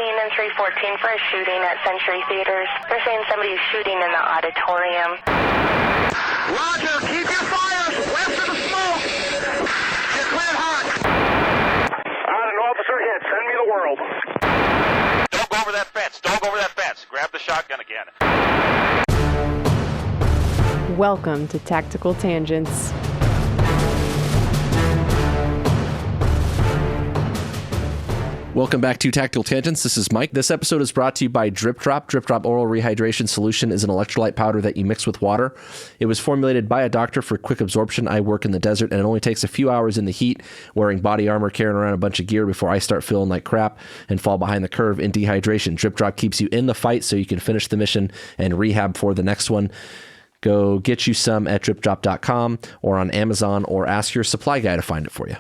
and 314 for a shooting at Century Theaters. They're saying somebody's shooting in the auditorium. Roger, keep your fires west of the smoke. You're cleared hot. An officer hit. Send me the world. Don't go over that fence. Don't go over that fence. Grab the shotgun again. Welcome to Tactical Tangents. Welcome back to Tactical Tangents. This is Mike. This episode is brought to you by Drip Drop. Drip Drop Oral Rehydration Solution is an electrolyte powder that you mix with water. It was formulated by a doctor for quick absorption. I work in the desert, and it only takes a few hours in the heat, wearing body armor, carrying around a bunch of gear before I start feeling like crap and fall behind the curve in dehydration. Drip Drop keeps you in the fight so you can finish the mission and rehab for the next one. Go get you some at dripdrop.com or on Amazon, or ask your supply guy to find it for you.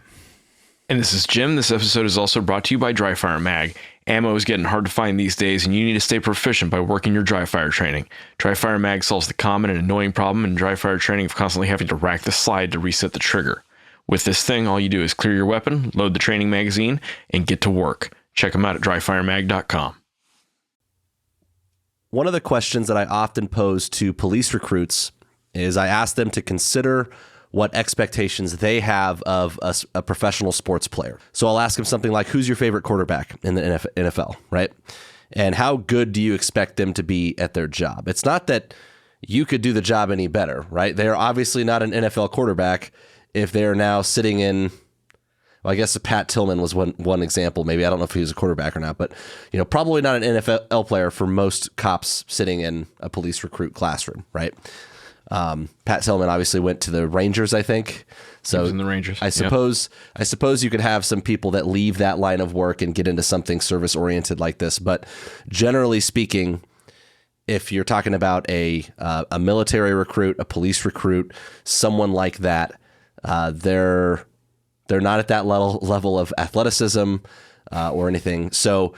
And this is Jim. This episode is also brought to you by Dry Fire Mag. Ammo is getting hard to find these days, and you need to stay proficient by working your dry fire training. Dry Fire Mag solves the common and annoying problem in dry fire training of constantly having to rack the slide to reset the trigger. With this thing, all you do is clear your weapon, load the training magazine, and get to work. Check them out at dryfiremag.com. One of the questions that I often pose to police recruits is I ask them to consider what expectations they have of a professional sports player. So I'll ask them something like, who's your favorite quarterback in the NFL, right? And how good do you expect them to be at their job? It's not that you could do the job any better, right? They're obviously not an NFL quarterback if they're now sitting in, well, I guess Pat Tillman was one example. Maybe I don't know if he was a quarterback or not, but probably not an NFL player for most cops sitting in a police recruit classroom, right? Pat Tillman obviously went to the Rangers, I think. So he was in the Rangers. I suppose you could have some people that leave that line of work and get into something service oriented like this. But generally speaking, if you're talking about a military recruit, a police recruit, someone like that, they're not at that level of athleticism or anything. So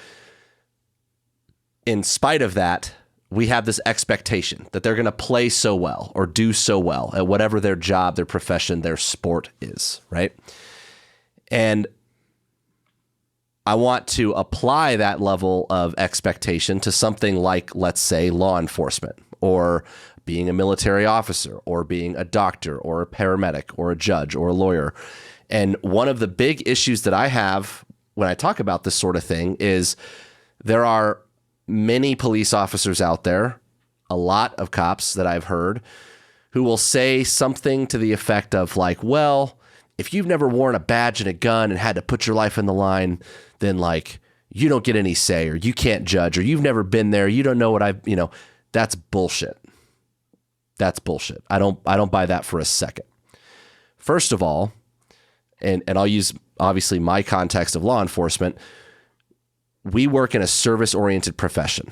in spite of that, we have this expectation that they're going to play so well or do so well at whatever their job, their profession, their sport is, right? And I want to apply that level of expectation to something like, let's say, law enforcement, or being a military officer, or being a doctor, or a paramedic, or a judge, or a lawyer. And one of the big issues that I have when I talk about this sort of thing is there are many police officers out there, a lot of cops that I've heard, who will say something to the effect of like, well, if you've never worn a badge and a gun and had to put your life in the line, then like you don't get any say, or you can't judge, or you've never been there. You don't know what that's bullshit. That's bullshit. I don't buy that for a second. First of all, and I'll use obviously my context of law enforcement, we work in a service-oriented profession,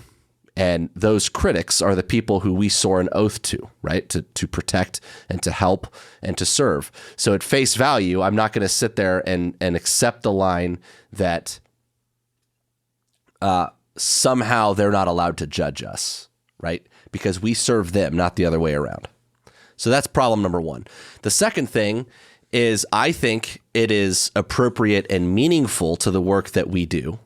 and those critics are the people who we swore an oath to, right? To protect and to help and to serve. So at face value, I'm not going to sit there and accept the line that somehow they're not allowed to judge us, right? Because we serve them, not the other way around. So that's problem number one. The second thing is I think it is appropriate and meaningful to the work that we do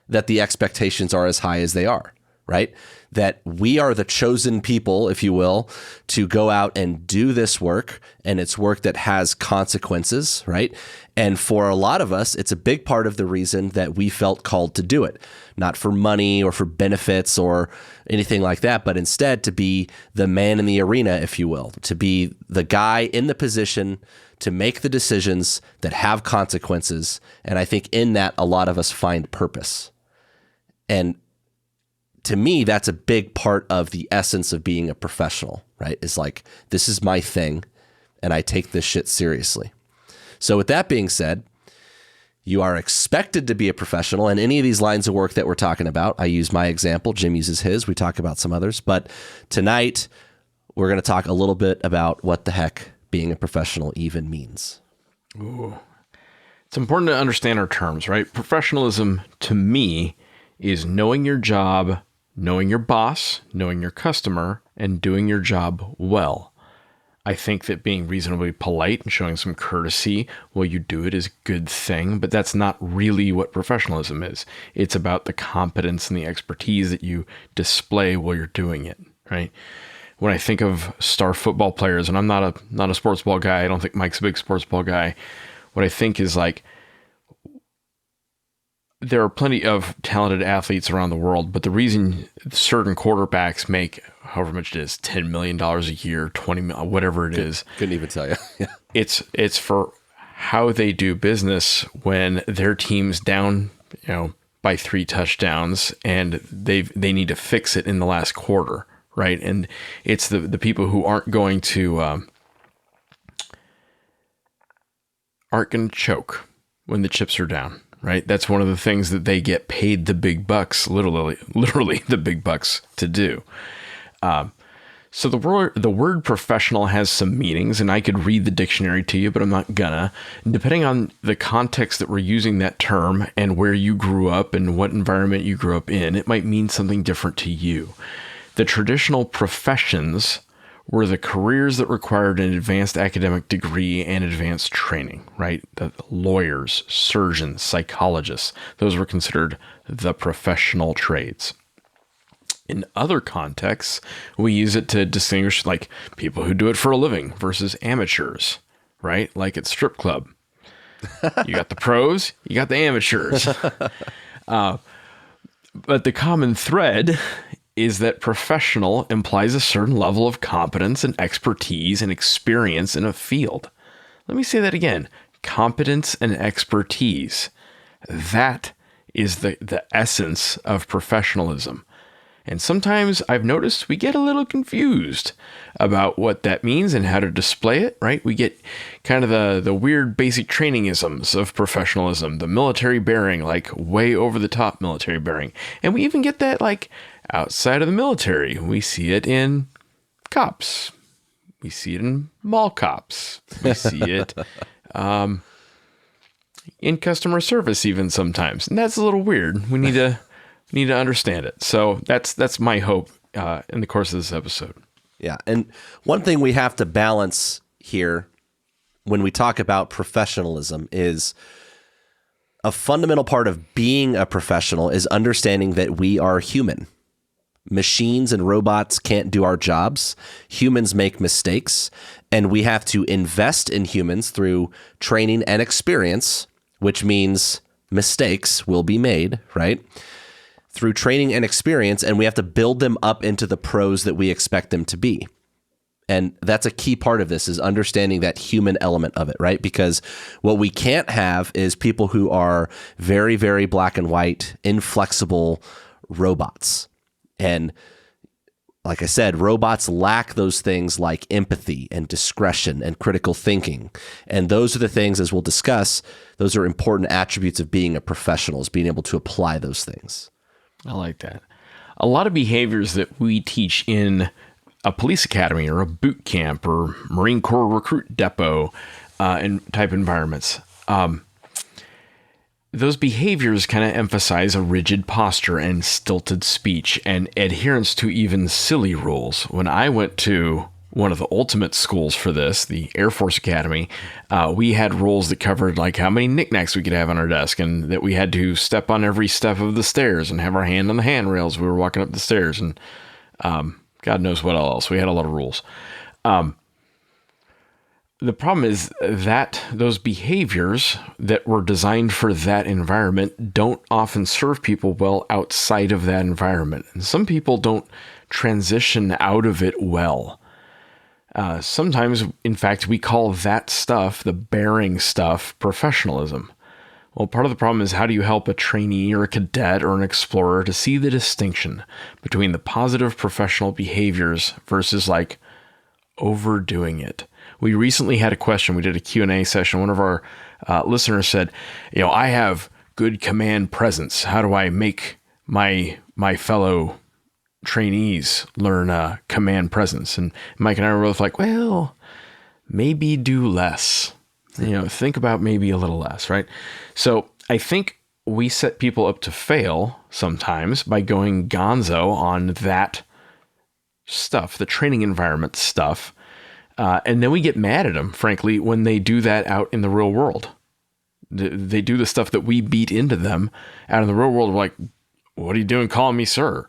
that the expectations are as high as they are, right? That we are the chosen people, if you will, to go out and do this work, and it's work that has consequences, right? And for a lot of us, it's a big part of the reason that we felt called to do it, not for money or for benefits or anything like that, but instead to be the man in the arena, if you will, to be the guy in the position to make the decisions that have consequences. And I think in that, a lot of us find purpose. And to me, that's a big part of the essence of being a professional, right? Is like, this is my thing, and I take this shit seriously. So with that being said, you are expected to be a professional in any of these lines of work that we're talking about. I use my example. Jim uses his. We talk about some others. But tonight, we're going to talk a little bit about what the heck being a professional even means. Ooh. It's important to understand our terms, right? Professionalism, to me, is knowing your job, knowing your boss, knowing your customer, and doing your job well. I think that being reasonably polite and showing some courtesy while you do it is a good thing, but that's not really what professionalism is. It's about the competence and the expertise that you display while you're doing it, right? When I think of star football players, and I'm not a sports ball guy, I don't think Mike's a big sports ball guy. What I think is like, there are plenty of talented athletes around the world, but the reason certain quarterbacks make however much it is, $10 million a year, 20 million, whatever it is. Couldn't even tell you. Yeah. It's for how they do business when their team's down, by 3 touchdowns and they need to fix it in the last quarter, right? And it's the people who aren't going to choke when the chips are down. Right, that's one of the things that they get paid the big bucks, literally the big bucks to do. So the word professional has some meanings, and I could read the dictionary to you, but I'm not gonna. Depending on the context that we're using that term and where you grew up and what environment you grew up in, it might mean something different to you. The traditional professions were the careers that required an advanced academic degree and advanced training, right? The lawyers, surgeons, psychologists, those were considered the professional trades. In other contexts, we use it to distinguish like people who do it for a living versus amateurs, right? Like at strip club. You got the pros, you got the amateurs. But the common thread is that professional implies a certain level of competence and expertise and experience in a field. Let me say that again. Competence and expertise. That is the essence of professionalism. And sometimes I've noticed we get a little confused about what that means and how to display it, right? We get kind of the weird basic trainingisms of professionalism, the military bearing, like way over the top military bearing. And we even get that like outside of the military. We see it in cops. We see it in mall cops. We see it in customer service even sometimes. And that's a little weird. We need to understand it. So that's my hope in the course of this episode. Yeah. And one thing we have to balance here when we talk about professionalism is a fundamental part of being a professional is understanding that we are human. Machines and robots can't do our jobs. Humans make mistakes, and we have to invest in humans through training and experience, which means mistakes will be made, right? Through training and experience, and we have to build them up into the pros that we expect them to be. And that's a key part of this is understanding that human element of it, right? Because what we can't have is people who are very, very black and white, inflexible robots. And like I said, robots lack those things like empathy and discretion and critical thinking. And those are the things, as we'll discuss, those are important attributes of being a professional, is being able to apply those things. I like that. A lot of behaviors that we teach in a police academy or a boot camp or Marine Corps recruit depot and type environments, those behaviors kind of emphasize a rigid posture and stilted speech and adherence to even silly rules. When I went to one of the ultimate schools for this, the Air Force Academy, we had rules that covered like how many knickknacks we could have on our desk and that we had to step on every step of the stairs and have our hand on the handrails. We were walking up the stairs and God knows what else. We had a lot of rules. The problem is that those behaviors that were designed for that environment don't often serve people well outside of that environment. And some people don't transition out of it well. Sometimes, in fact, we call that stuff, the bearing stuff, professionalism. Well, part of the problem is how do you help a trainee or a cadet or an explorer to see the distinction between the positive professional behaviors versus like overdoing it? We recently had a question. We did a Q&A session. One of our listeners said, I have good command presence. How do I make my fellow trainees learn command presence? And Mike and I were both like, well, maybe do less. Think about maybe a little less, right? So I think we set people up to fail sometimes by going gonzo on that stuff, the training environment stuff. And then we get mad at them, frankly, when they do that out in the real world. They do the stuff that we beat into them out in the real world. We're like, what are you doing calling me sir?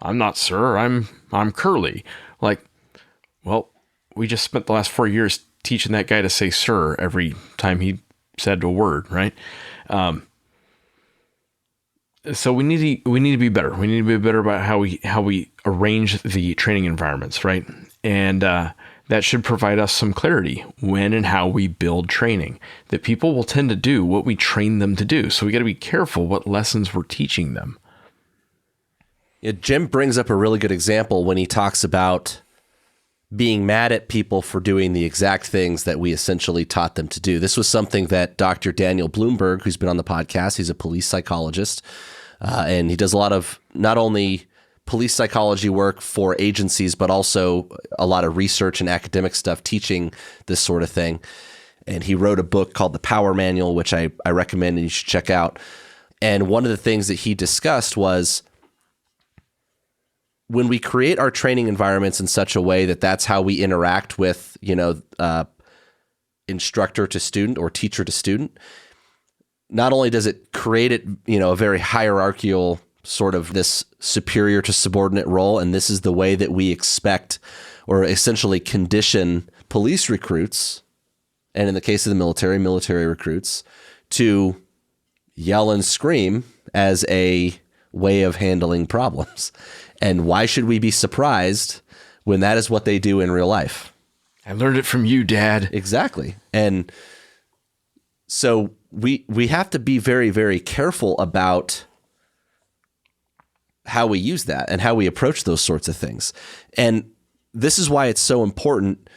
I'm not sir. I'm Curly. Like, well, we just spent the last 4 years teaching that guy to say sir every time he said a word, right? So we need to be better. We need to be better about how we arrange the training environments, right? And that should provide us some clarity when and how we build training, that people will tend to do what we train them to do. So we got to be careful what lessons we're teaching them. Yeah, Jim brings up a really good example when he talks about being mad at people for doing the exact things that we essentially taught them to do. This was something that Dr. Daniel Bloomberg, who's been on the podcast, he's a police psychologist, and he does a lot of not only police psychology work for agencies, but also a lot of research and academic stuff teaching this sort of thing. And he wrote a book called The Power Manual, which I recommend and you should check out. And one of the things that he discussed was when we create our training environments in such a way that that's how we interact with, instructor to student or teacher to student, not only does it create it, a very hierarchical sort of this superior to subordinate role, and this is the way that we expect or essentially condition police recruits, and in the case of the military recruits, to yell and scream as a way of handling problems. And why should we be surprised when that is what they do in real life? I learned it from you, Dad. Exactly. And so we have to be very, very careful about how we use that and how we approach those sorts of things. And this is why it's so important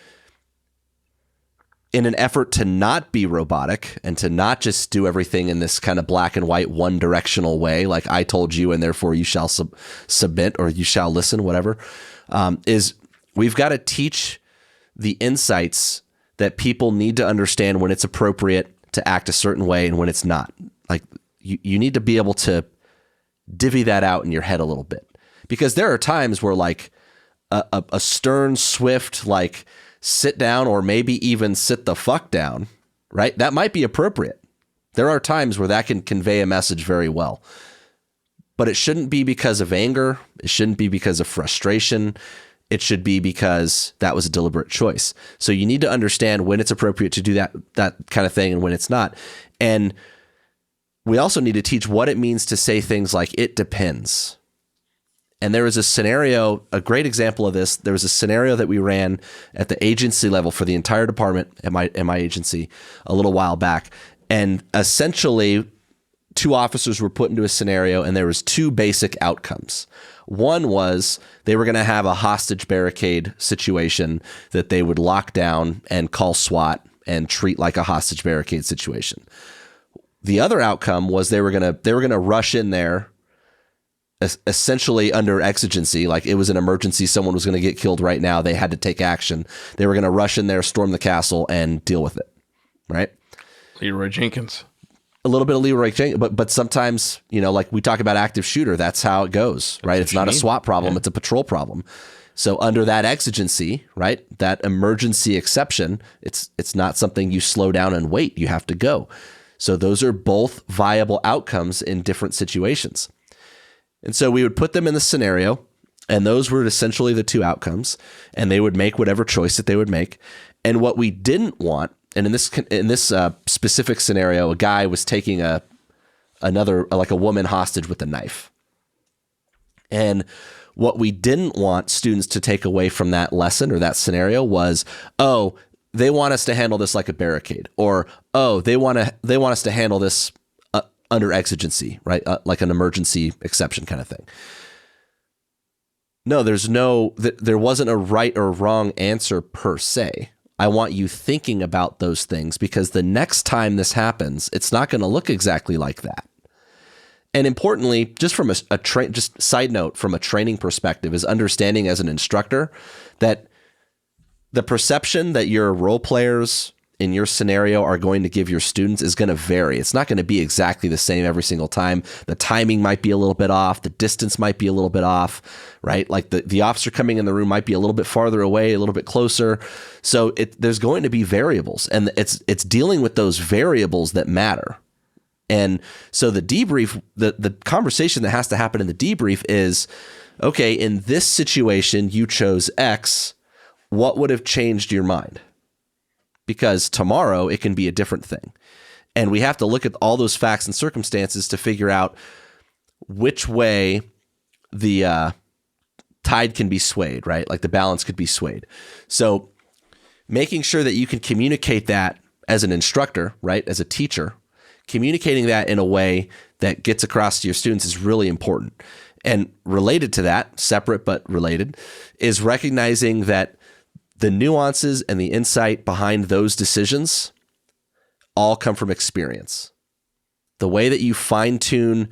in an effort to not be robotic and to not just do everything in this kind of black and white, one directional way, like I told you, and therefore you shall submit or you shall listen, whatever, is we've got to teach the insights that people need to understand when it's appropriate to act a certain way and when it's not. Like you need to be able to divvy that out in your head a little bit, because there are times where like a stern, swift, like sit down or maybe even sit the fuck down, right? That might be appropriate. There are times where that can convey a message very well, but it shouldn't be because of anger. It shouldn't be because of frustration. It should be because that was a deliberate choice. So you need to understand when it's appropriate to do that kind of thing and when it's not. And we also need to teach what it means to say things like, it depends. And there was a scenario, a great example of this. There was a scenario that we ran at the agency level for the entire department at my agency a little while back. And essentially, two officers were put into a scenario and there was two basic outcomes. One was they were going to have a hostage barricade situation that they would lock down and call SWAT and treat like a hostage barricade situation. The other outcome was they were going to rush in there essentially under exigency, like it was an emergency. Someone was going to get killed right now. They had to take action. They were going to rush in there, storm the castle, and deal with it. Right? Leroy Jenkins. A little bit of Leroy Jenkins, but sometimes, like we talk about active shooter, that's how it goes, right? It's not a SWAT problem. Yeah. It's a patrol problem. So under that exigency, right, that emergency exception, it's not something you slow down and wait. You have to go. So those are both viable outcomes in different situations. And so we would put them in the scenario, and those were essentially the two outcomes, and they would make whatever choice that they would make. And what we didn't want, and in this specific scenario, a guy was taking a woman hostage with a knife. And what we didn't want students to take away from that lesson or that scenario was, oh, they want us to handle this like a barricade, or oh, they want us to handle this under exigency, right? Like an emergency exception kind of thing. No, there wasn't a right or wrong answer per se. I want you thinking about those things, because the next time this happens, it's not going to look exactly like that. And importantly, just from just side note, from a training perspective, is understanding as an instructor that the perception that your role players in your scenario are going to give your students is going to vary. It's not going to be exactly the same every single time. The timing might be a little bit off. The distance might be a little bit off, right? Like the officer coming in the room might be a little bit farther away, a little bit closer. So there's going to be variables, and it's dealing with those variables that matter. And so the debrief, the conversation that has to happen in the debrief is, okay, in this situation, you chose X. What would have changed your mind? Because tomorrow it can be a different thing. And we have to look at all those facts and circumstances to figure out which way the tide can be swayed, right? Like the balance could be swayed. So making sure that you can communicate that as an instructor, right? As a teacher, communicating that in a way that gets across to your students is really important. And related to that, separate but related, is recognizing that the nuances and the insight behind those decisions all come from experience. The way that you fine-tune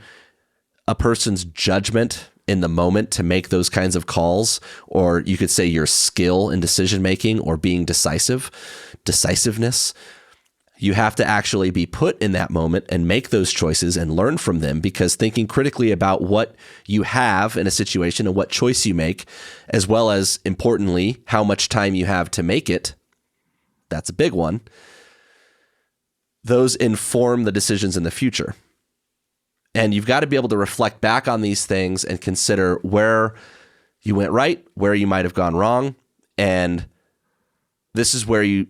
a person's judgment in the moment to make those kinds of calls, or you could say your skill in decision-making or being decisiveness, you have to actually be put in that moment and make those choices and learn from them, because thinking critically about what you have in a situation and what choice you make, as well as importantly, how much time you have to make it, that's a big one. Those inform the decisions in the future. And you've got to be able to reflect back on these things and consider where you went right, where you might have gone wrong. And this is where you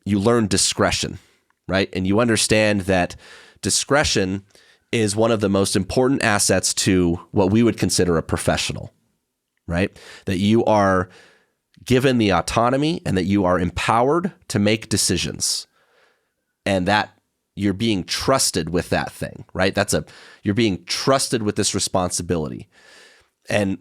learn discretion, right? And you understand that discretion is one of the most important assets to what we would consider a professional, right? That you are given the autonomy and that you are empowered to make decisions, and that you're being trusted with that thing, right? You're being trusted with this responsibility. And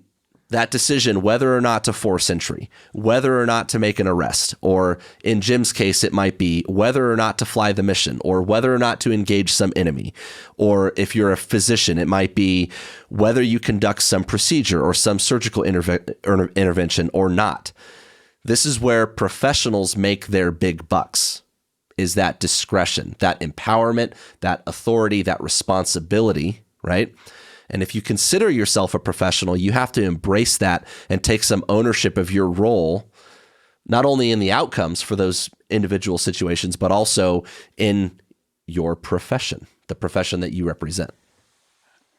that decision, whether or not to force entry, whether or not to make an arrest, or in Jim's case, it might be whether or not to fly the mission, or whether or not to engage some enemy. Or if you're a physician, it might be whether you conduct some procedure or some surgical intervention or not. This is where professionals make their big bucks, is that discretion, that empowerment, that authority, that responsibility, right? And if you consider yourself a professional, you have to embrace that and take some ownership of your role, not only in the outcomes for those individual situations, but also in your profession, the profession that you represent.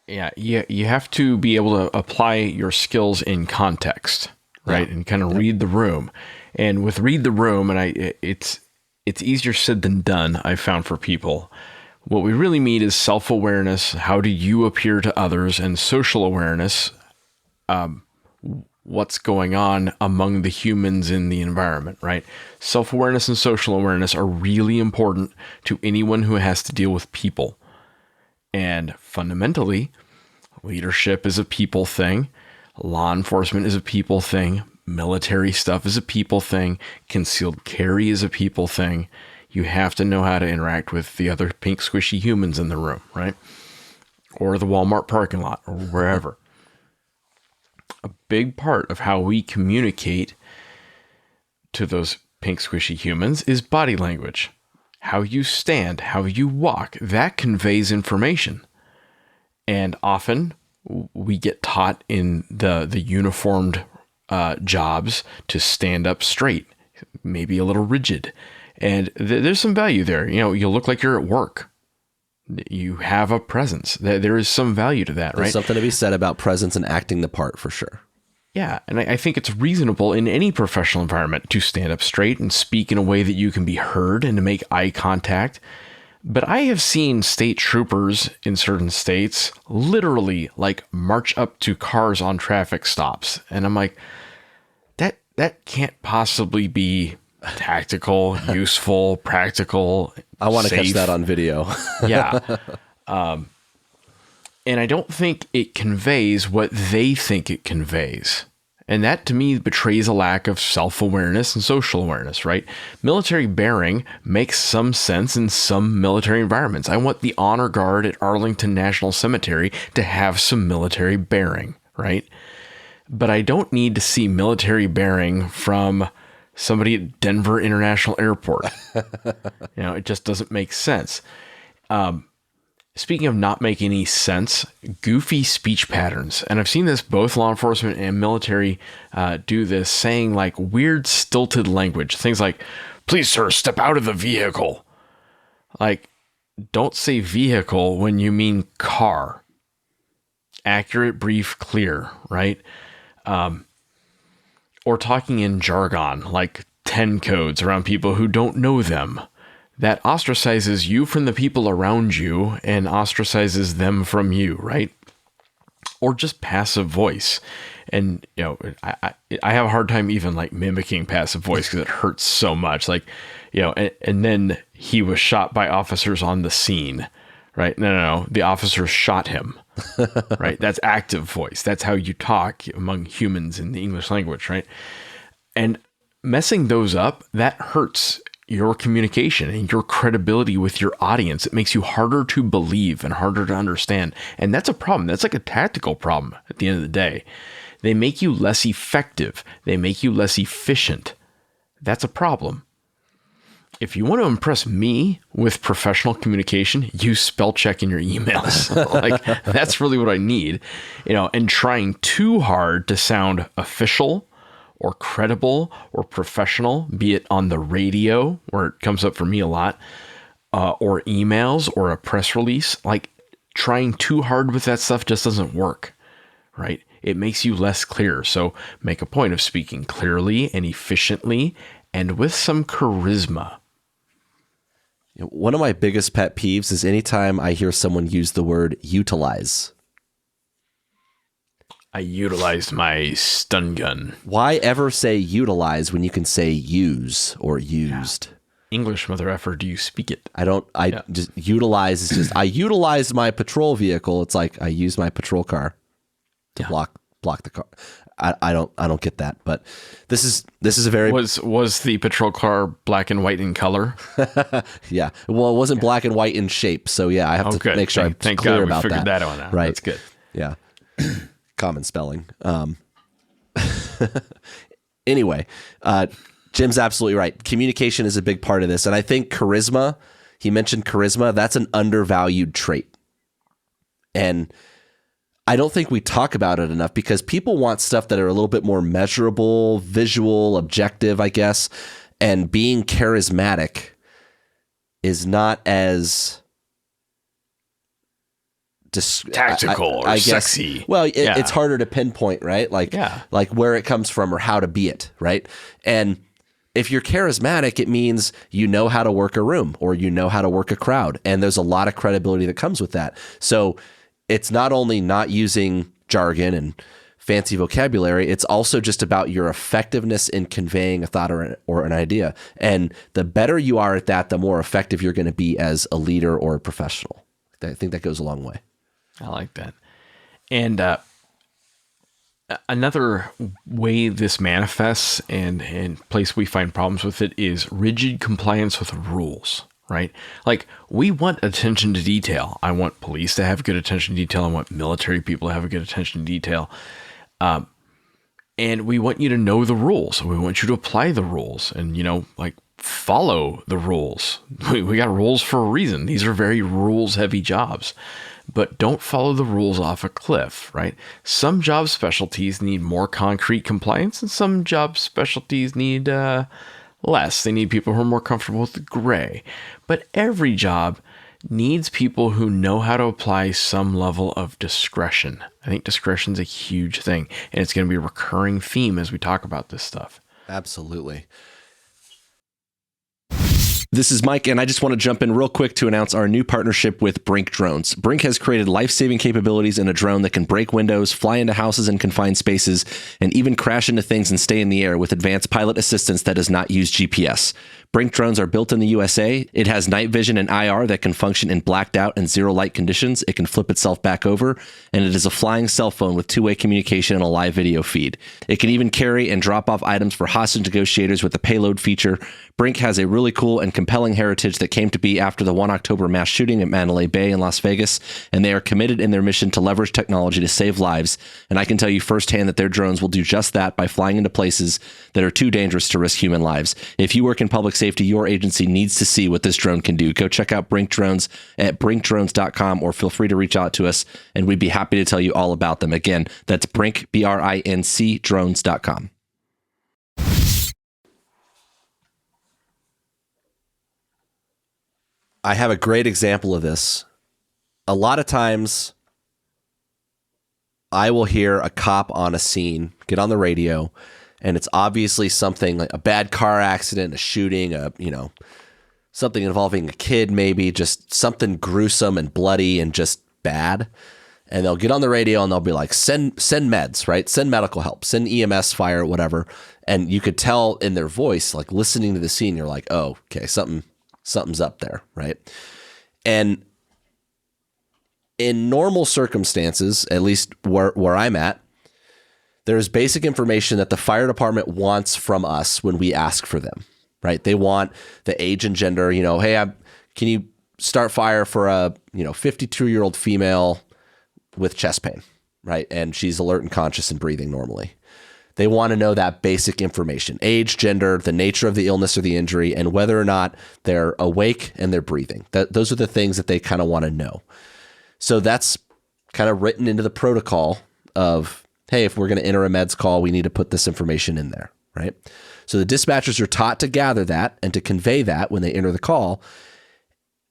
Yeah, you have to be able to apply your skills in context, right? And kind of read the room. And with read the room, and it's easier said than done, I've found, for people. What we really mean is self-awareness. How do you appear to others? And social awareness. What's going on among the humans in the environment, right? Self-awareness and social awareness are really important to anyone who has to deal with people. And fundamentally, leadership is a people thing. Law enforcement is a people thing. Military stuff is a people thing. Concealed carry is a people thing. You have to know how to interact with the other pink squishy humans in the room, right? Or the Walmart parking lot, or wherever. A big part of how we communicate to those pink squishy humans is body language. How you stand, how you walk, that conveys information. And often we get taught in the uniformed jobs to stand up straight, maybe a little rigid. And there's some value there. You know, you look like you're at work. You have a presence. There is some value to that, right? There's something to be said about presence and acting the part, for sure. Yeah, and I think it's reasonable in any professional environment to stand up straight and speak in a way that you can be heard and to make eye contact. But I have seen state troopers in certain states literally like march up to cars on traffic stops. And I'm like, that can't possibly be tactical, useful, practical. I want to catch that on video. Yeah. And I don't think it conveys what they think it conveys. And that, to me, betrays a lack of self-awareness and social awareness, right? Military bearing makes some sense in some military environments. I want the honor guard at Arlington National Cemetery to have some military bearing, right? But I don't need to see military bearing from somebody at Denver International Airport. It just doesn't make sense. Speaking of not making any sense, goofy speech patterns. And I've seen this, both law enforcement and military do this, saying like weird stilted language. Things like, please, sir, step out of the vehicle. Like, don't say vehicle when you mean car. Accurate, brief, clear, right? Or talking in jargon, like 10 codes around people who don't know them. That ostracizes you from the people around you and ostracizes them from you, right? Or just passive voice. And, I have a hard time even like mimicking passive voice because it hurts so much. Like, and then he was shot by officers on the scene, right? No. The officers shot him, right? That's active voice. That's how you talk among humans in the English language, right? And messing those up, that hurts your communication and your credibility with your audience. It makes you harder to believe and harder to understand. And that's a problem. That's like a tactical problem at the end of the day. They make you less effective. They make you less efficient. That's a problem. If you want to impress me with professional communication, use spell check in your emails. Like, that's really what I need. And trying too hard to sound official or credible or professional, be it on the radio, where it comes up for me a lot, or emails or a press release, like trying too hard with that stuff just doesn't work, right? It makes you less clear. So make a point of speaking clearly and efficiently and with some charisma. One of my biggest pet peeves is anytime I hear someone use the word utilize. I utilized my stun gun. Why ever say utilize when you can say use or used? Yeah. English, mother effer, do you speak it? Just utilize is just, I utilized my patrol vehicle. It's like I used my patrol car to block the car. I don't get that, but this is a very was the patrol car black and white in color? Yeah. Well, it wasn't black and white in shape, so yeah, I have to make sure I'm clear about that. Thank God we figured that one out. Right. That's good. Yeah. Common spelling. Anyway, Jim's absolutely right. Communication is a big part of this, and I think charisma. He mentioned charisma. That's an undervalued trait, and I don't think we talk about it enough because people want stuff that are a little bit more measurable, visual, objective, I guess. And being charismatic is not as tactical or sexy. Well, it's harder to pinpoint, right? Like where it comes from or how to be it, right? And if you're charismatic, it means you know how to work a room or you know how to work a crowd. And there's a lot of credibility that comes with that. So it's not only not using jargon and fancy vocabulary, it's also just about your effectiveness in conveying a thought or an idea. And the better you are at that, the more effective you're going to be as a leader or a professional. I think that goes a long way. I like that. And another way this manifests and place we find problems with it is rigid compliance with rules, right? Like, we want attention to detail. I want police to have good attention to detail. I want military people to have a good attention to detail. And we want you to know the rules. We want you to apply the rules and, follow the rules. We got rules for a reason. These are very rules-heavy jobs. But don't follow the rules off a cliff, right? Some job specialties need more concrete compliance, and some job specialties need less. They need people who are more comfortable with the gray. But every job needs people who know how to apply some level of discretion. I think discretion is a huge thing, and it's going to be a recurring theme as we talk about this stuff. Absolutely. This is Mike, and I just want to jump in real quick to announce our new partnership with Brink Drones. Brink has created life-saving capabilities in a drone that can break windows, fly into houses and confined spaces, and even crash into things and stay in the air with advanced pilot assistance that does not use GPS. Brink drones are built in the USA. It has night vision and IR that can function in blacked out and zero light conditions. It can flip itself back over, and it is a flying cell phone with two-way communication and a live video feed. It can even carry and drop off items for hostage negotiators with the payload feature. Brink has a really cool and compelling heritage that came to be after the 1 October mass shooting at Mandalay Bay in Las Vegas, and they are committed in their mission to leverage technology to save lives. And I can tell you firsthand that their drones will do just that by flying into places that are too dangerous to risk human lives. If you work in public safety, your agency needs to see what this drone can do. Go check out Brink Drones at brinkdrones.com, or feel free to reach out to us, and we'd be happy to tell you all about them. Again, that's Brink, BRINC, drones.com. I have a great example of this. A lot of times I will hear a cop on a scene get on the radio, and it's obviously something like a bad car accident, a shooting, something involving a kid, maybe just something gruesome and bloody and just bad. And they'll get on the radio and they'll be like, send meds, right? Send medical help, send EMS, fire, whatever. And you could tell in their voice, like listening to the scene, you're like, oh, okay, something's up there, right? And in normal circumstances, at least where I'm at, there's basic information that the fire department wants from us when we ask for them, right? They want the age and gender, hey, can you start fire for a 52-year-old female with chest pain, right? And she's alert and conscious and breathing normally. They want to know that basic information: age, gender, the nature of the illness or the injury, and whether or not they're awake and they're breathing. Those are the things that they kind of want to know. So that's kind of written into the protocol of, hey, if we're going to enter a meds call, we need to put this information in there, right? So the dispatchers are taught to gather that and to convey that when they enter the call.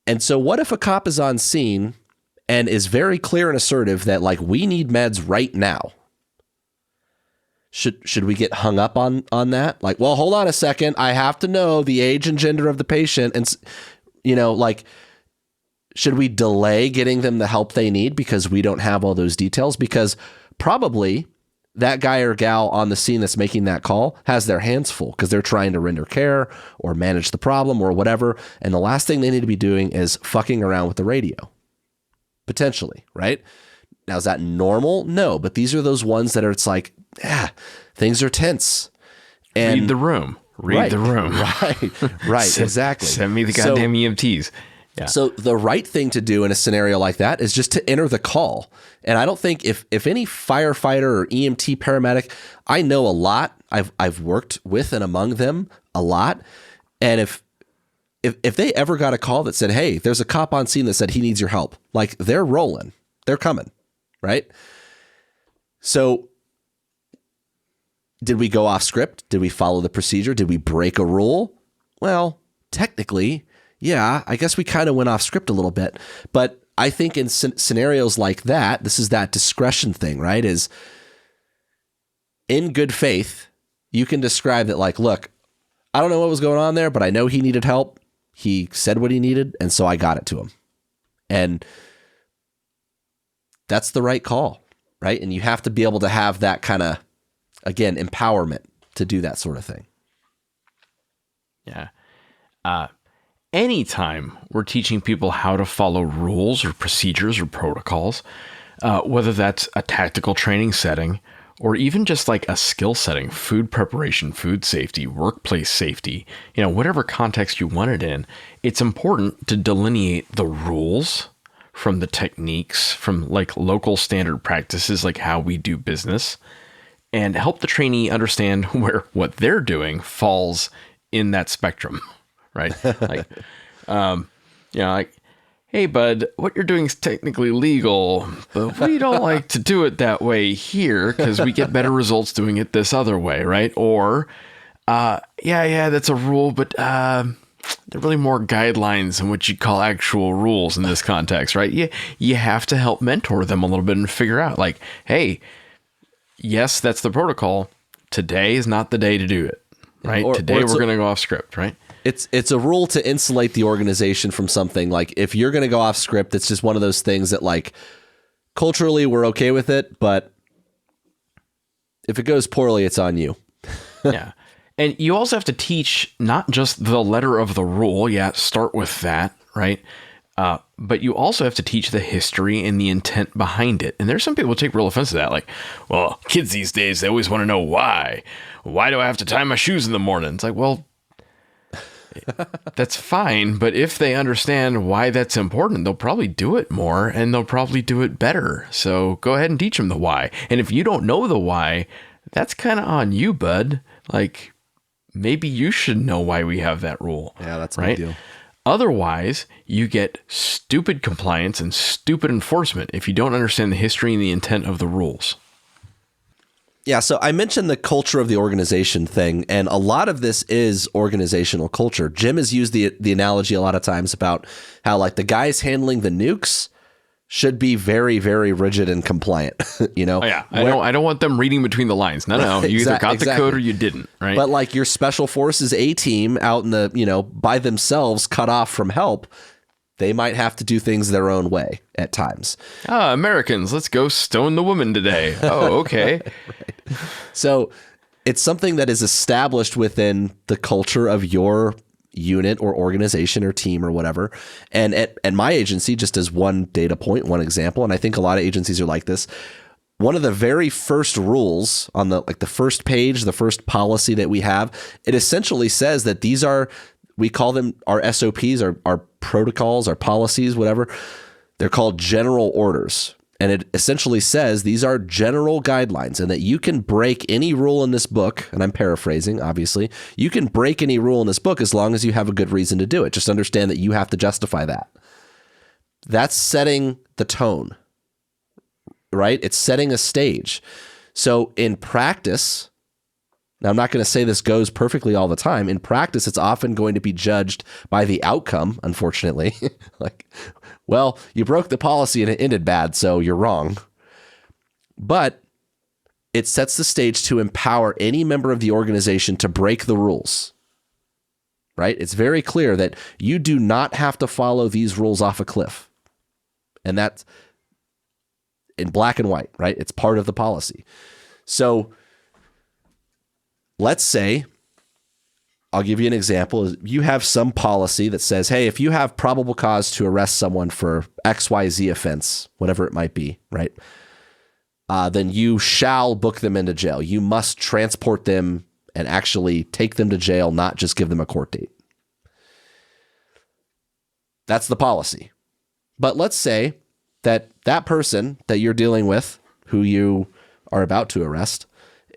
And so what if a cop is on scene and is very clear and assertive that, like, we need meds right now? Should we get hung up on that? Like, well, hold on a second. I have to know the age and gender of the patient. And, should we delay getting them the help they need because we don't have all those details? Because probably that guy or gal on the scene that's making that call has their hands full because they're trying to render care or manage the problem or whatever. And the last thing they need to be doing is fucking around with the radio, potentially, right? Now, is that normal? No, but these are those ones that it's like, things are tense. And read the room. Read the room. Right, exactly. Send me the goddamn EMTs. Yeah. So the right thing to do in a scenario like that is just to enter the call. And I don't think if any firefighter or EMT paramedic, I know a lot. I've worked with and among them a lot. And if they ever got a call that said, hey, there's a cop on scene that said he needs your help, like, they're rolling, they're coming, right? So did we go off script? Did we follow the procedure? Did we break a rule? Well, technically, yeah, I guess we kind of went off script a little bit. But I think in scenarios like that, this is that discretion thing, right? Is in good faith, you can describe that like, look, I don't know what was going on there, but I know he needed help. He said what he needed, and so I got it to him. And that's the right call, right? And you have to be able to have that kind of, again, empowerment to do that sort of thing. Yeah. Anytime we're teaching people how to follow rules or procedures or protocols, whether that's a tactical training setting or even just like a skill setting, food preparation, food safety, workplace safety, whatever context you want it in, it's important to delineate the rules from the techniques, from like local standard practices, like how we do business, and help the trainee understand where what they're doing falls in that spectrum. Right? Like, like, hey, bud, what you're doing is technically legal, but we don't like to do it that way here because we get better results doing it this other way, right? Or, that's a rule, but there are really more guidelines than what you'd call actual rules in this context, right? You have to help mentor them a little bit and figure out, like, hey, yes, that's the protocol. Today is not the day to do it, right? Today we're going to go off script, right? It's a rule to insulate the organization from something. Like, if you're going to go off script, it's just one of those things that, like, culturally we're okay with it, but if it goes poorly, it's on you. Yeah. And you also have to teach not just the letter of the rule. Yeah, start with that, right? But you also have to teach the history and the intent behind it. And there's some people who take real offense to that. Like, well, kids these days, they always want to know why. Why do I have to tie my shoes in the morning? It's like, well, That's fine. But if they understand why that's important, they'll probably do it more and they'll probably do it better. So go ahead and teach them the why. And if you don't know the why, that's kind of on you, bud. Like, maybe you should know why we have that rule. Yeah, that's a right? big deal. Otherwise, you get stupid compliance and stupid enforcement if you don't understand the history and the intent of the rules. Yeah, so I mentioned the culture of the organization thing, and a lot of this is organizational culture. Jim has used the analogy a lot of times about how, like, the guys handling the nukes should be very, very rigid and compliant. You know? Oh, yeah. I don't want them reading between the lines. No. You either got the code or you didn't, right? But like your special forces A team out in the, by themselves, cut off from help, they might have to do things their own way at times. Americans, let's go stone the woman today. Oh, okay. Right. So it's something that is established within the culture of your unit or organization or team or whatever. And at my agency, just as one data point, one example, and I think a lot of agencies are like this, one of the very first rules on the first page, the first policy that we have, it essentially says that these are, we call them our SOPs, our protocols, our policies, whatever. They're called general orders. And it essentially says these are general guidelines and that you can break any rule in this book. And I'm paraphrasing, obviously. You can break any rule in this book as long as you have a good reason to do it. Just understand that you have to justify that. That's setting the tone, right? It's setting a stage. So in practice, now I'm not going to say this goes perfectly all the time. In practice, it's often going to be judged by the outcome, unfortunately. Like, well, you broke the policy and it ended bad, so you're wrong. But it sets the stage to empower any member of the organization to break the rules, right? It's very clear that you do not have to follow these rules off a cliff. And that's in black and white, right? It's part of the policy. So let's say, I'll give you an example. You have some policy that says, hey, if you have probable cause to arrest someone for XYZ offense, whatever it might be, right? Then you shall book them into jail. You must transport them and actually take them to jail, not just give them a court date. That's the policy. But let's say that that person that you're dealing with, who you are about to arrest,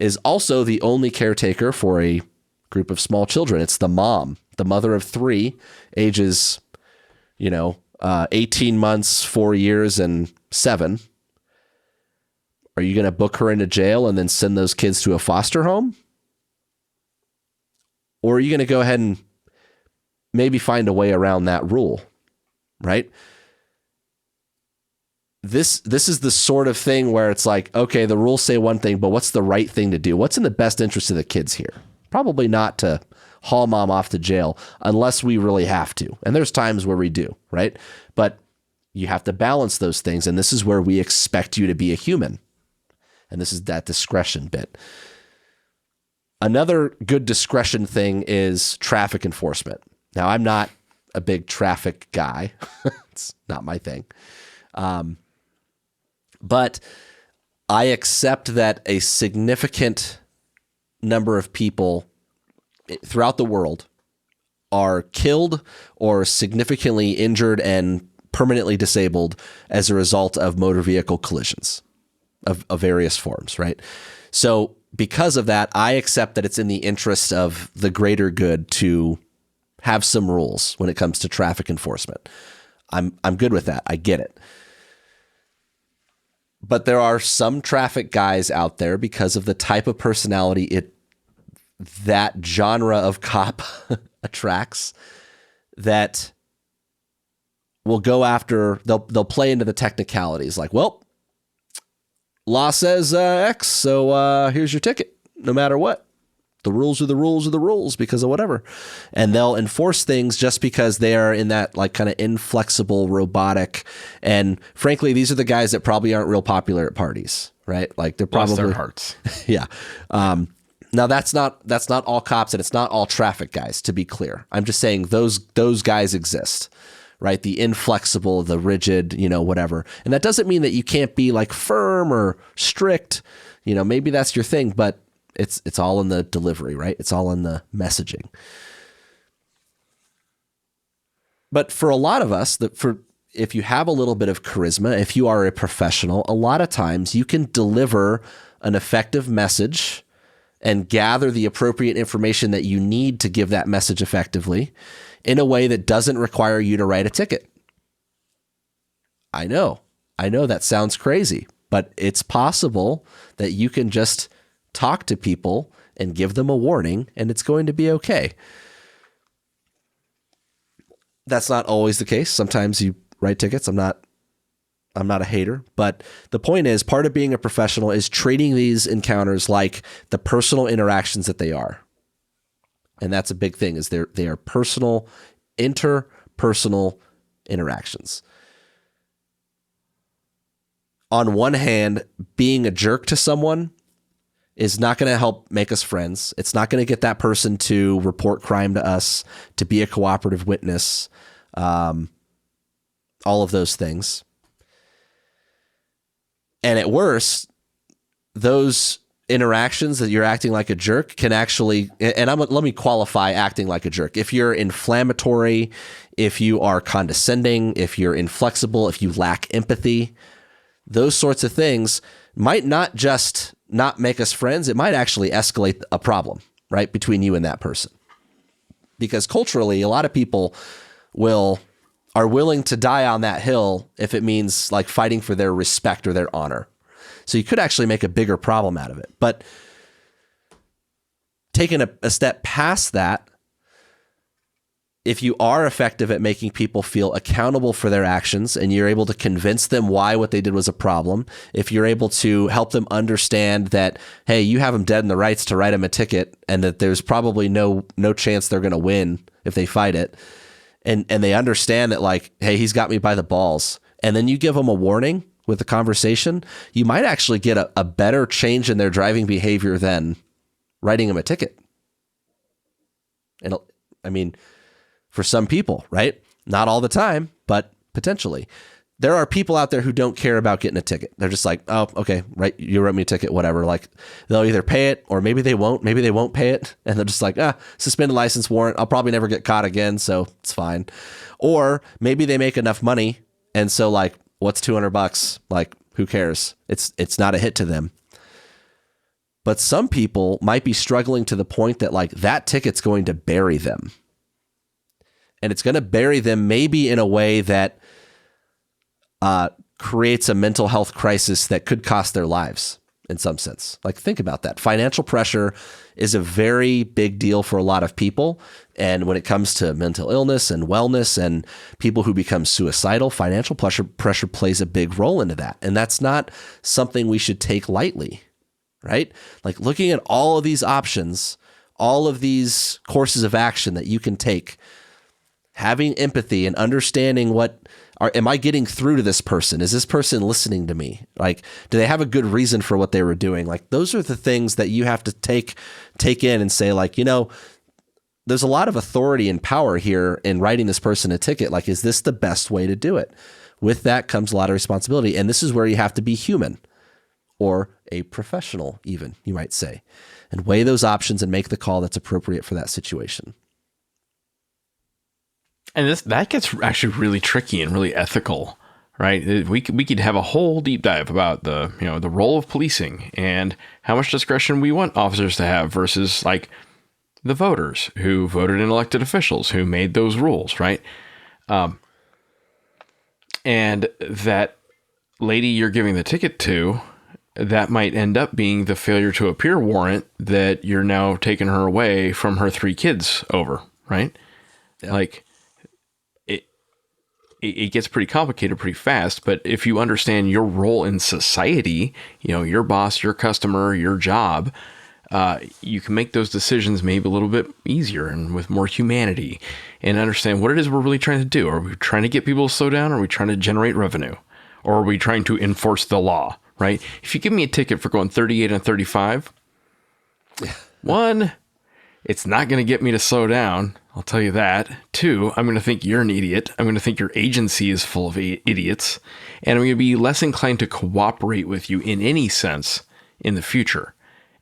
is also the only caretaker for a group of small children. It's the mom, the mother of 3, ages, 18 months, 4 years, and 7. Are you going to book her into jail and then send those kids to a foster home? Or are you going to go ahead and maybe find a way around that rule, right? This is the sort of thing where it's like, okay, the rules say one thing, but what's the right thing to do? What's in the best interest of the kids here? Probably not to haul mom off to jail unless we really have to. And there's times where we do, right? But you have to balance those things. And this is where we expect you to be a human. And this is that discretion bit. Another good discretion thing is traffic enforcement. Now, I'm not a big traffic guy. It's not my thing. But I accept that a significant number of people throughout the world are killed or significantly injured and permanently disabled as a result of motor vehicle collisions of various forms, right? So because of that, I accept that it's in the interest of the greater good to have some rules when it comes to traffic enforcement. I'm good with that. I get it. But there are some traffic guys out there, because of the type of personality that genre of cop attracts, that will go after, they'll play into the technicalities. Like, well, law says X, so here's your ticket, no matter what. The rules are the rules are the rules because of whatever. And they'll enforce things just because they are in that like kind of inflexible, robotic. And frankly, these are the guys that probably aren't real popular at parties, right? Like they're probably Lost their hearts. Yeah. Now that's not all cops and it's not all traffic guys, to be clear. I'm just saying those guys exist, right? The inflexible, the rigid, whatever. And that doesn't mean that you can't be like firm or strict. Maybe that's your thing, but it's all in the delivery, right? It's all in the messaging. But for a lot of us, if you have a little bit of charisma, if you are a professional, a lot of times you can deliver an effective message and gather the appropriate information that you need to give that message effectively in a way that doesn't require you to write a ticket. I know that sounds crazy, but it's possible that you can just talk to people and give them a warning and it's going to be okay. That's not always the case. Sometimes you write tickets. I'm not a hater, but the point is, part of being a professional is treating these encounters like the personal interactions that they are. And that's a big thing, is they are personal, interpersonal interactions. On one hand, being a jerk to someone is not going to help make us friends. It's not going to get that person to report crime to us, to be a cooperative witness, all of those things. And at worst, those interactions that you're acting like a jerk can actually, and let me qualify acting like a jerk. If you're inflammatory, if you are condescending, if you're inflexible, if you lack empathy, those sorts of things might not just not make us friends. It might actually escalate a problem, right, between you and that person. Because culturally, a lot of people are willing to die on that hill if it means like fighting for their respect or their honor. So you could actually make a bigger problem out of it. But taking a step past that, if you are effective at making people feel accountable for their actions and you're able to convince them why what they did was a problem, if you're able to help them understand that, hey, you have them dead in the rights to write them a ticket and that there's probably no chance they're going to win if they fight it, and they understand that, like, hey, he's got me by the balls, and then you give them a warning with the conversation, you might actually get a better change in their driving behavior than writing them a ticket. And I mean, for some people, right? Not all the time, but potentially. There are people out there who don't care about getting a ticket. They're just like, oh, okay, right, you wrote me a ticket, whatever. Like, they'll either pay it or maybe they won't. Maybe they won't pay it. And they're just like, suspended license warrant. I'll probably never get caught again, so it's fine. Or maybe they make enough money. And so, like, what's $200? Like, who cares? It's not a hit to them. But some people might be struggling to the point that, like, that ticket's going to bury them. And it's going to bury them maybe in a way that creates a mental health crisis that could cost their lives in some sense. Like, think about that. Financial pressure is a very big deal for a lot of people. And when it comes to mental illness and wellness and people who become suicidal, financial pressure plays a big role into that. And that's not something we should take lightly, right? Like, looking at all of these options, all of these courses of action that you can take, having empathy and understanding am I getting through to this person? Is this person listening to me? Like, do they have a good reason for what they were doing? Like, those are the things that you have to take in and say, like, there's a lot of authority and power here in writing this person a ticket. Like, is this the best way to do it? With that comes a lot of responsibility. And this is where you have to be human, or a professional even, you might say, and weigh those options and make the call that's appropriate for that situation. And that gets actually really tricky and really ethical, right? We could have a whole deep dive about the role of policing and how much discretion we want officers to have versus, like, the voters who voted in elected officials who made those rules, right? And that lady you're giving the ticket to, that might end up being the failure to appear warrant that you're now taking her away from her 3 kids over, right? Yeah. Like, it gets pretty complicated pretty fast, but if you understand your role in society, your boss, your customer, your job, you can make those decisions maybe a little bit easier and with more humanity, and understand what it is we're really trying to do. Are we trying to get people to slow down? Or are we trying to generate revenue? Or are we trying to enforce the law, right? If you give me a ticket for going 38 and 35, one, it's not going to get me to slow down. I'll tell you that. 2, I'm going to think you're an idiot. I'm going to think your agency is full of idiots. And I'm going to be less inclined to cooperate with you in any sense in the future.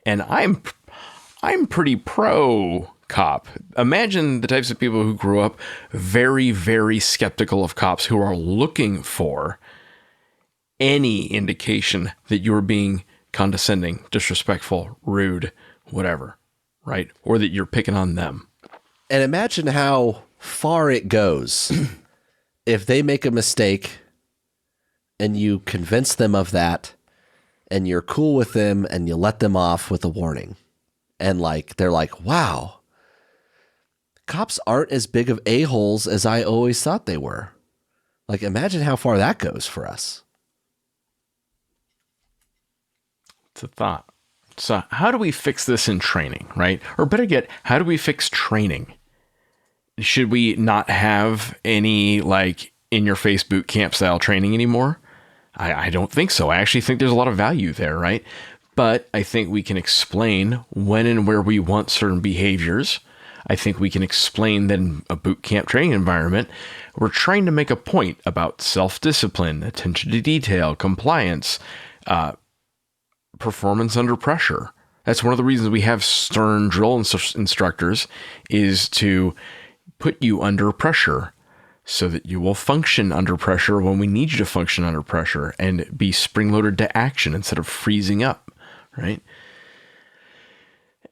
And I'm pretty pro cop. Imagine the types of people who grew up very, very skeptical of cops, who are looking for any indication that you're being condescending, disrespectful, rude, whatever, right? Or that you're picking on them. And imagine how far it goes if they make a mistake and you convince them of that and you're cool with them and you let them off with a warning. And like, they're like, wow, cops aren't as big of a-holes as I always thought they were. Like, imagine how far that goes for us. It's a thought. So how do we fix this in training, right? Or better yet, how do we fix training? Should we not have any like in-your-face boot camp style training anymore? I don't think so. I actually think there's a lot of value there, right? But I think we can explain when and where we want certain behaviors. I think we can explain that in a boot camp training environment, we're trying to make a point about self-discipline, attention to detail, compliance, performance under pressure. That's one of the reasons we have stern drill instructors, is to put you under pressure so that you will function under pressure when we need you to function under pressure and be spring-loaded to action instead of freezing up, right?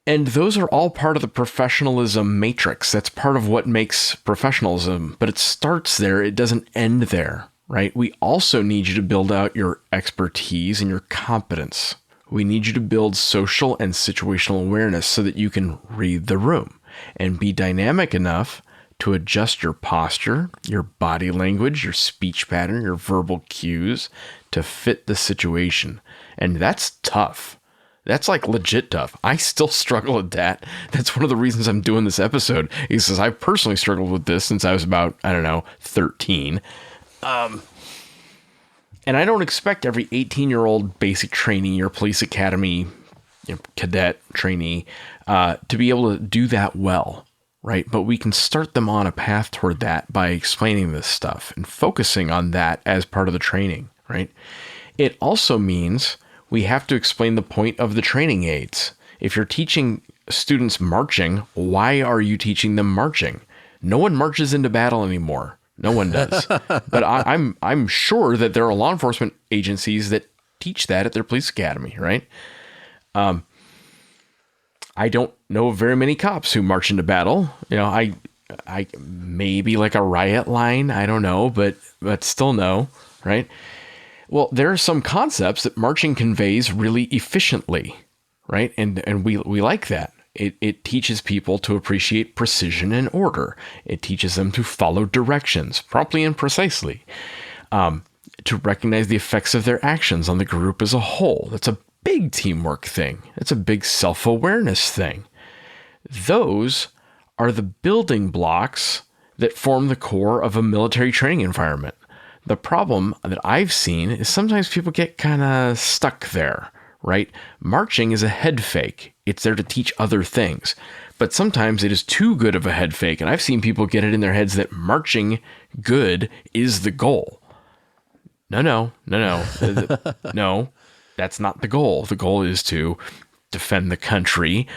And those are all part of the professionalism matrix. That's part of what makes professionalism, but it starts there. It doesn't end there, right? We also need you to build out your expertise and your competence. We need you to build social and situational awareness so that you can read the room and be dynamic enough to adjust your posture, your body language, your speech pattern, your verbal cues to fit the situation. And that's tough. That's like legit tough. I still struggle with that. That's one of the reasons I'm doing this episode, is because I've personally struggled with this since I was about, 13. And I don't expect every 18-year-old basic trainee or police academy cadet trainee to be able to do that well, right? But we can start them on a path toward that by explaining this stuff and focusing on that as part of the training, right? It also means we have to explain the point of the training aids. If you're teaching students marching, why are you teaching them marching? No one marches into battle anymore. No one does. But I'm sure that there are law enforcement agencies that teach that at their police academy, right? I don't know very many cops who march into battle. I maybe like a riot line. I don't know, but still no, right? Well, there are some concepts that marching conveys really efficiently, right? And we like that. It teaches people to appreciate precision and order. It teaches them to follow directions promptly and precisely, to recognize the effects of their actions on the group as a whole. That's a big teamwork thing. It's a big self-awareness thing. Those are the building blocks that form the core of a military training environment. The problem that I've seen is sometimes people get kind of stuck there, right? Marching is a head fake. It's there to teach other things. But sometimes it is too good of a head fake. And I've seen people get it in their heads that marching good is the goal. No. No, that's not the goal. The goal is to defend the country,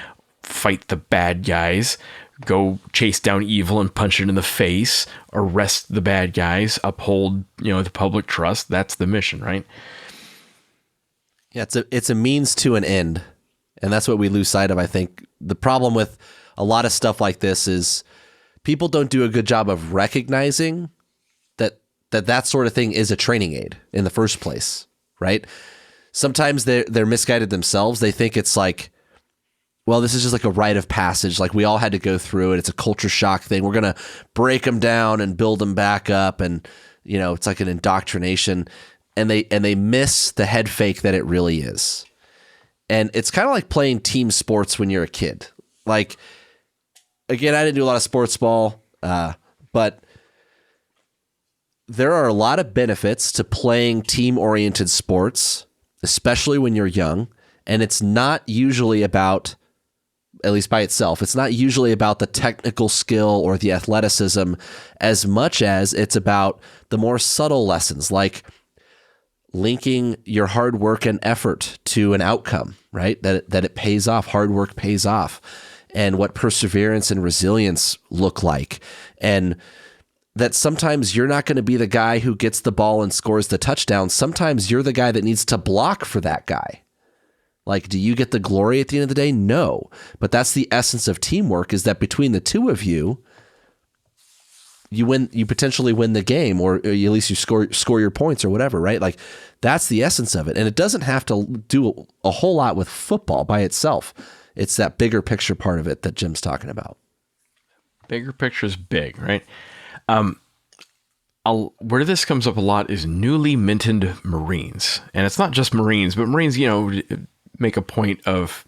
fight the bad guys, go chase down evil and punch it in the face, arrest the bad guys, uphold, the public trust. That's the mission, right? Yeah, it's a means to an end. And that's what we lose sight of, I think. The problem with a lot of stuff like this is people don't do a good job of recognizing that sort of thing is a training aid in the first place, right? Sometimes they're misguided themselves. They think it's like, well, this is just like a rite of passage. Like we all had to go through it. It's a culture shock thing. We're going to break them down and build them back up. And, it's like an indoctrination. And they miss the head fake that it really is. And it's kind of like playing team sports when you're a kid. Like, again, I didn't do a lot of sports ball, but there are a lot of benefits to playing team-oriented sports, especially when you're young. And it's not usually about, at least by itself, it's not usually about the technical skill or the athleticism as much as it's about the more subtle lessons, like linking your hard work and effort to an outcome, right? That it pays off. Hard work pays off. and what perseverance and resilience look like. And that sometimes you're not going to be the guy who gets the ball and scores the touchdown. Sometimes you're the guy that needs to block for that guy. Like, do you get the glory at the end of the day? No. But that's the essence of teamwork, is that between the two of you, you potentially win the game, or at least you score your points or whatever, right? Like, that's the essence of it. And it doesn't have to do a whole lot with football by itself. It's that bigger picture part of it that Jim's talking about. Bigger picture is big, right? Where this comes up a lot is newly minted Marines. And it's not just Marines, but Marines, make a point of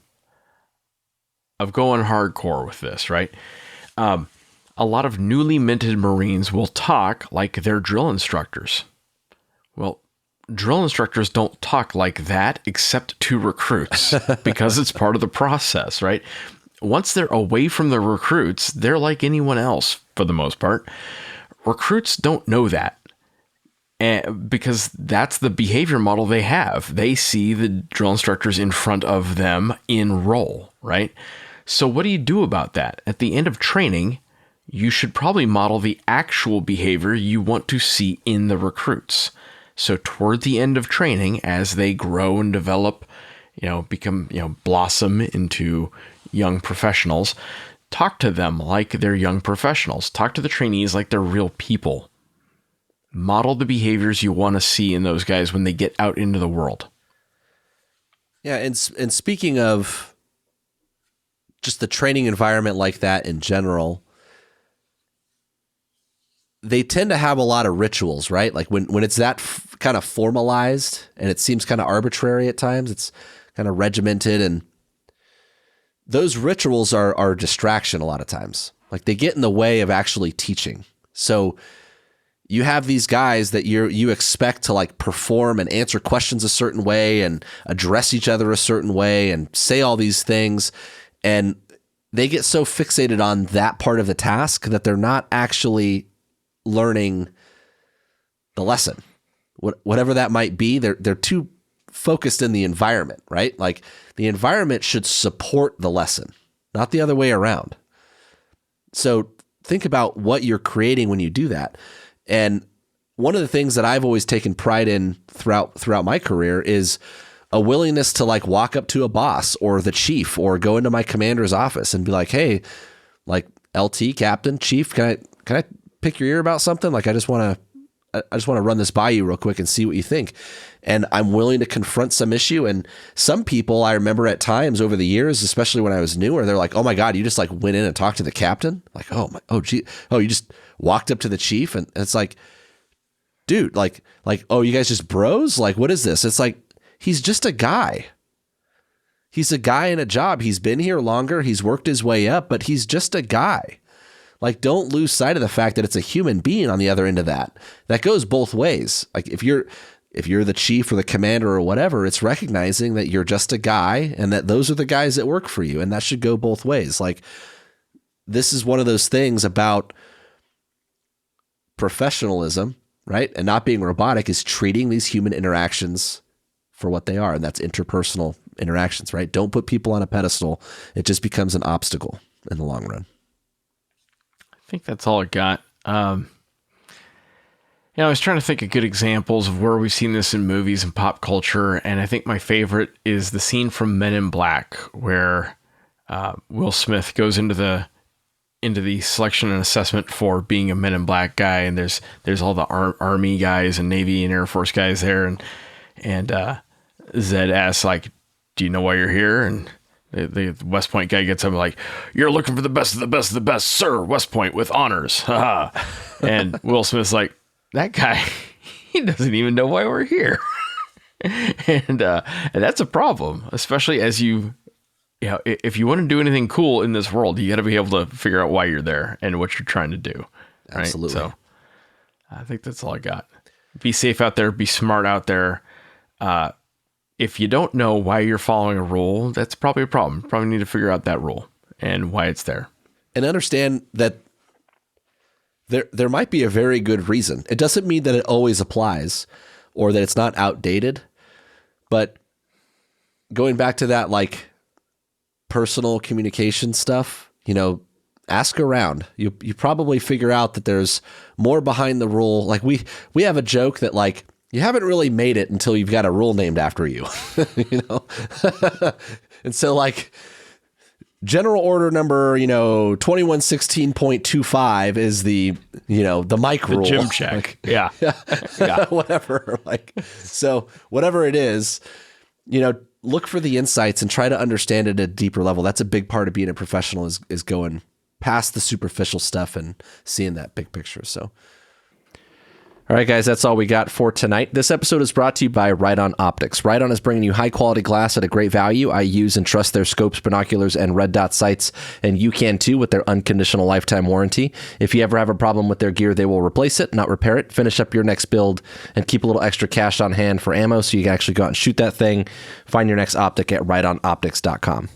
going hardcore with this, right? A lot of newly minted Marines will talk like they're drill instructors. Well, drill instructors don't talk like that except to recruits because it's part of the process, right? Once they're away from the recruits, they're like anyone else for the most part. Recruits don't know that. And because that's the behavior model they have. They see the drill instructors in front of them in role, right? So what do you do about that? At the end of training, you should probably model the actual behavior you want to see in the recruits. So toward the end of training, as they grow and develop, become, blossom into young professionals, talk to them like they're young professionals. Talk to the trainees like they're real people. Model the behaviors you want to see in those guys when they get out into the world. Yeah, and speaking of just the training environment like that in general, they tend to have a lot of rituals, right? Like when it's that kind of formalized and it seems kind of arbitrary at times, it's kind of regimented, and those rituals are a distraction a lot of times. Like, they get in the way of actually teaching. So you have these guys that you expect to like perform and answer questions a certain way and address each other a certain way and say all these things. And they get so fixated on that part of the task that they're not actually learning the lesson. Whatever that might be, they're too focused in the environment, right? Like, the environment should support the lesson, not the other way around. So think about what you're creating when you do that. And one of the things that I've always taken pride in throughout my career is a willingness to like walk up to a boss or the chief or go into my commander's office and be like, hey, like, LT, captain, chief, can I pick your ear about something? Like, I just want to run this by you real quick and see what you think. And I'm willing to confront some issue. And some people, I remember at times over the years, especially when I was newer, they're like, oh my God, you just like went in and talked to the captain? Like, you just walked up to the chief? And it's like, dude, like, oh, you guys just bros? Like, what is this? It's like, he's just a guy. He's a guy in a job. He's been here longer. He's worked his way up, but he's just a guy. Like, don't lose sight of the fact that it's a human being on the other end of that. That goes both ways. Like, if you're the chief or the commander or whatever, it's recognizing that you're just a guy and that those are the guys that work for you. And that should go both ways. Like, this is one of those things about professionalism, right? And not being robotic, is treating these human interactions for what they are. And that's interpersonal interactions, right? Don't put people on a pedestal. It just becomes an obstacle in the long run. I think that's all I got. I was trying to think of good examples of where we've seen this in movies and pop culture, and I think my favorite is the scene from Men in Black where Will Smith goes into the selection and assessment for being a Men in Black guy, and there's all the Army guys and Navy and Air Force guys there, and Zed asks, like, do you know why you're here? And the West Point guy gets up like, you're looking for the best of the best of the best, sir. West Point with honors. And Will Smith's like, that guy, he doesn't even know why we're here. and that's a problem, especially as if you want to do anything cool in this world, you got to be able to figure out why you're there and what you're trying to do. Right? Absolutely. So I think that's all I got. Be safe out there. Be smart out there. If you don't know why you're following a rule, that's probably a problem. You probably need to figure out that rule and why it's there. And understand that there might be a very good reason. It doesn't mean that it always applies or that it's not outdated. But going back to that, like, personal communication stuff, ask around. You probably figure out that there's more behind the rule. Like we have a joke that like you haven't really made it until you've got a rule named after you, and so like general order number 2116.25 is the mic rule, gym check. Yeah. Whatever. Like so, whatever it is, look for the insights and try to understand it at a deeper level. That's a big part of being a professional is going past the superficial stuff and seeing that big picture. So, all right, guys, that's all we got for tonight. This episode is brought to you by Right On Optics. Right On is bringing you high-quality glass at a great value. I use and trust their scopes, binoculars, and red dot sights, and you can too with their unconditional lifetime warranty. If you ever have a problem with their gear, they will replace it, not repair it. Finish up your next build and keep a little extra cash on hand for ammo so you can actually go out and shoot that thing. Find your next optic at rightonoptics.com.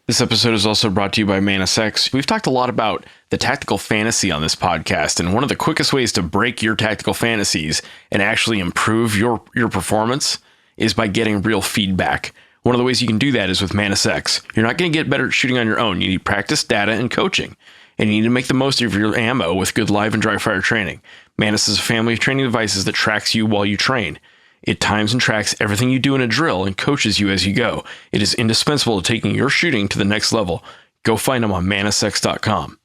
This episode is also brought to you by ManusX. We've talked a lot about the tactical fantasy on this podcast, and one of the quickest ways to break your tactical fantasies and actually improve your performance is by getting real feedback. One of the ways you can do that is with ManusX. You're not going to get better at shooting on your own. You need practice, data, and coaching. And you need to make the most of your ammo with good live and dry fire training. Manus is a family of training devices that tracks you while you train. It times and tracks everything you do in a drill and coaches you as you go. It is indispensable to taking your shooting to the next level. Go find them on manusx.com.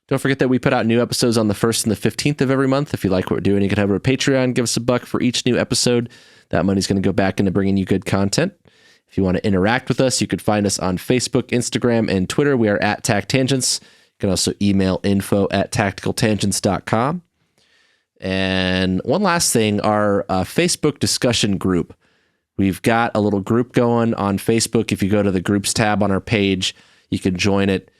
Don't forget that we put out new episodes on the 1st and the 15th of every month. If you like what we're doing, you can head over to Patreon, give us $1 for each new episode. That money's going to go back into bringing you good content. If you want to interact with us, you could find us on Facebook, Instagram, and Twitter. We are at TacTangents. You can also email info@tacticaltangents.com. And one last thing, our Facebook discussion group. We've got a little group going on Facebook. If you go to the groups tab on our page, you can join it.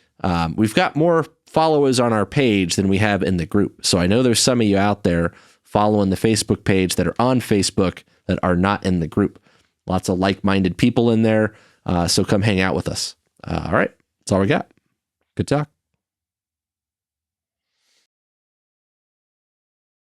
We've got more followers on our page than we have in the group. So I know there's some of you out there following the Facebook page that are on Facebook that are not in the group. Lots of like-minded people in there. So come hang out with us. All right. That's all we got. Good talk.